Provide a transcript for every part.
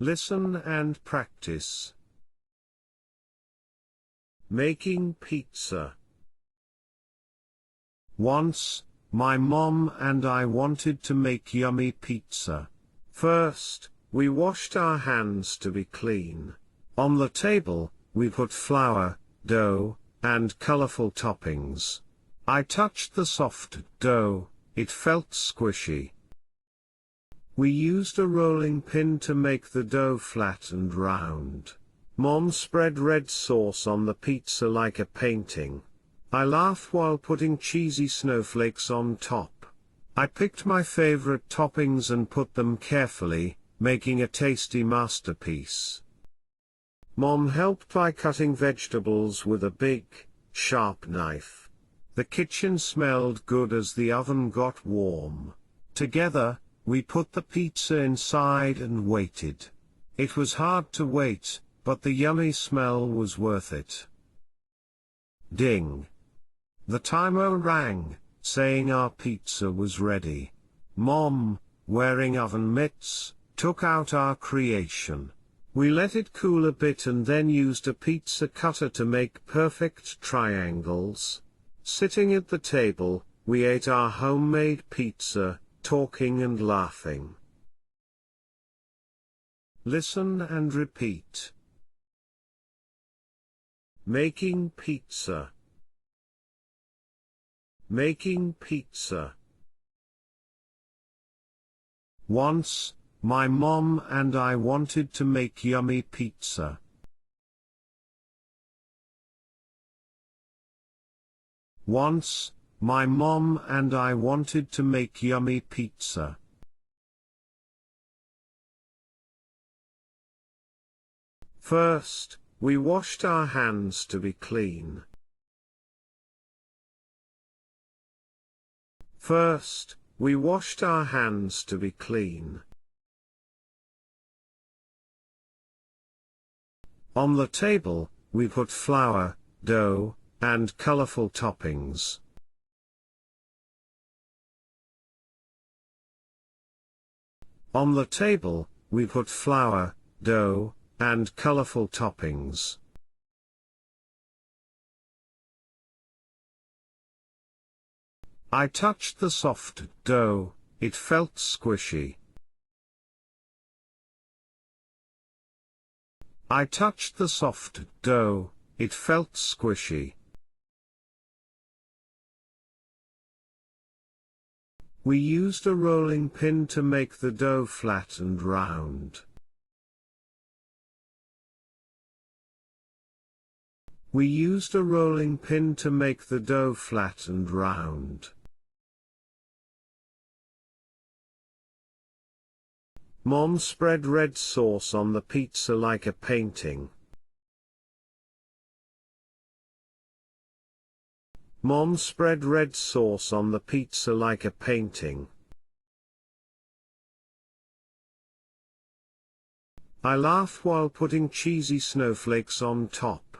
Listen and practice. Making pizza. Once, my mom and I wanted to make yummy pizza. First, we washed our hands to be clean. On the table, we put flour, dough, and colorful toppings. I touched the soft dough, it felt squishy. We used a rolling pin to make the dough flat and round. Mom spread red sauce on the pizza like a painting. I laughed while putting cheesy snowflakes on top. I picked my favorite toppings and put them carefully, making a tasty masterpiece. Mom helped by cutting vegetables with a big, sharp knife. The kitchen smelled good as the oven got warm. Together, we put the pizza inside and waited. It was hard to wait, but the yummy smell was worth it. Ding! The timer rang, saying our pizza was ready. Mom, wearing oven mitts, took out our creation. We let it cool a bit and then used a pizza cutter to make perfect triangles. Sitting at the table, we ate our homemade pizza, talking and laughing. Listen and repeat. Making pizza. Making pizza. Once, my mom and I wanted to make yummy pizza. Once, my mom and I wanted to make yummy pizza. First, we washed our hands to be clean. First, we washed our hands to be clean. On the table, we put flour, dough, and colorful toppings. On the table, we put flour, dough, and colorful toppings. I touched the soft dough, it felt squishy. I touched the soft dough, it felt squishy. We used a rolling pin to make the dough flat and round. We used a rolling pin to make the dough flat and round. Mom spread red sauce on the pizza like a painting. Mom spread red sauce on the pizza like a painting. I laughed while putting cheesy snowflakes on top.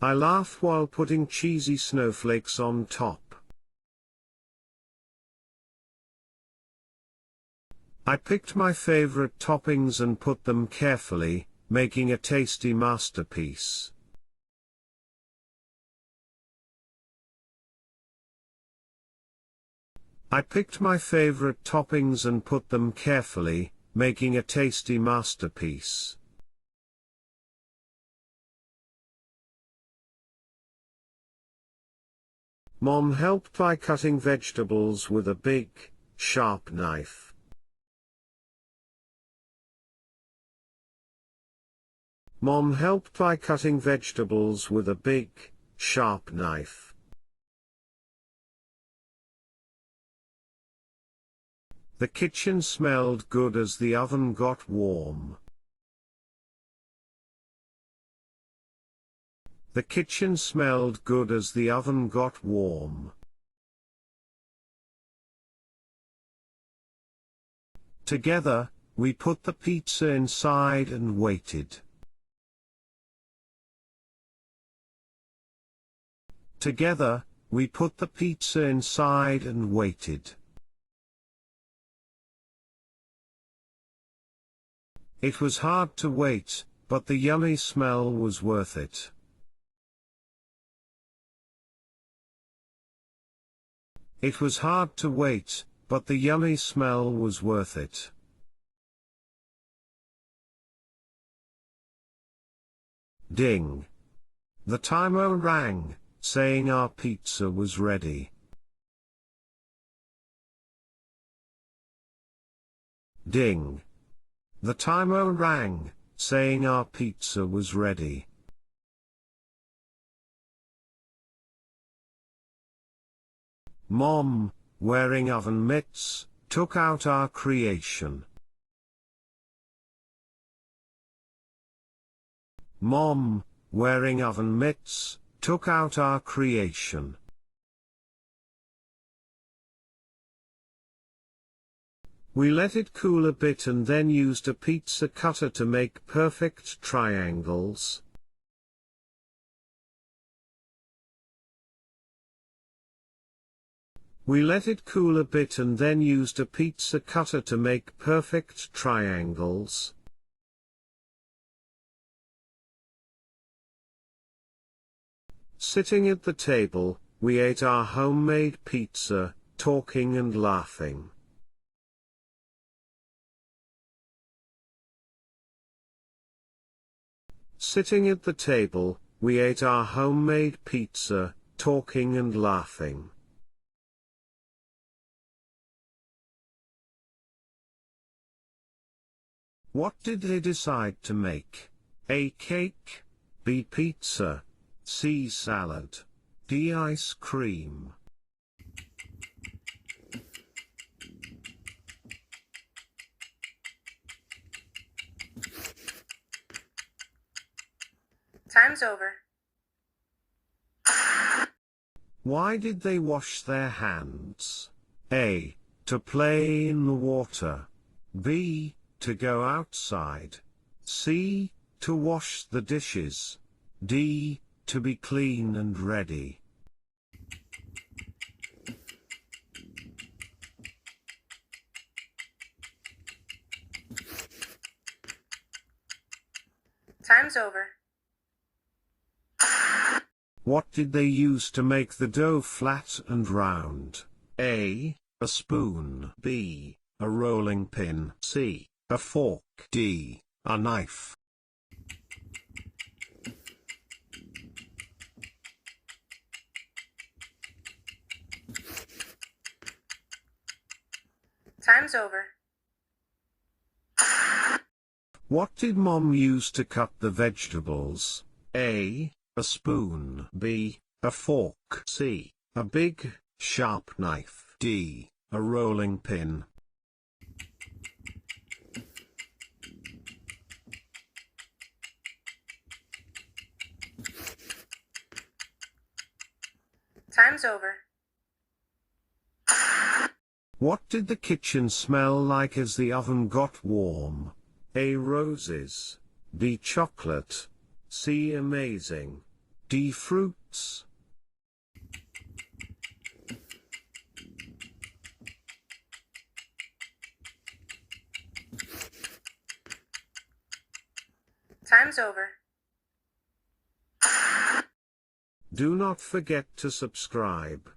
I laughed while putting cheesy snowflakes on top. I picked my favorite toppings and put them carefully, making a tasty masterpiece. I picked my favorite toppings and put them carefully, making a tasty masterpiece. Mom helped by cutting vegetables with a big, sharp knife. Mom helped by cutting vegetables with a big, sharp knife. The kitchen smelled good as the oven got warm. The kitchen smelled good as the oven got warm. Together, we put the pizza inside and waited. Together, we put the pizza inside and waited. It was hard to wait, but the yummy smell was worth it. It was hard to wait, but the yummy smell was worth it. Ding! The timer rang, saying our pizza was ready. Ding! The timer rang, saying our pizza was ready. Mom, wearing oven mitts, took out our creation. Mom, wearing oven mitts, took out our creation. We let it cool a bit and then used a pizza cutter to make perfect triangles. We let it cool a bit and then used a pizza cutter to make perfect triangles. Sitting at the table, we ate our homemade pizza, talking and laughing. Sitting at the table, we ate our homemade pizza, talking and laughing. What did they decide to make? A. Cake, B. Pizza, C. Salad, D. Ice cream. Time's over. Why did they wash their hands? A. To play in the water. B. To go outside. C. To wash the dishes. D. To be clean and ready. Time's over. What did they use to make the dough flat and round? A. A spoon. B. A rolling pin. C. A fork. D. A knife. Time's over. What did Mom use to cut the vegetables? A. A spoon. B. A fork. C. A big, sharp knife. D. A rolling pin. Time's over. What did the kitchen smell like as the oven got warm? A. Roses. B. Chocolate. C. Amazing. D. Fruits. Time's over. Do not forget to subscribe.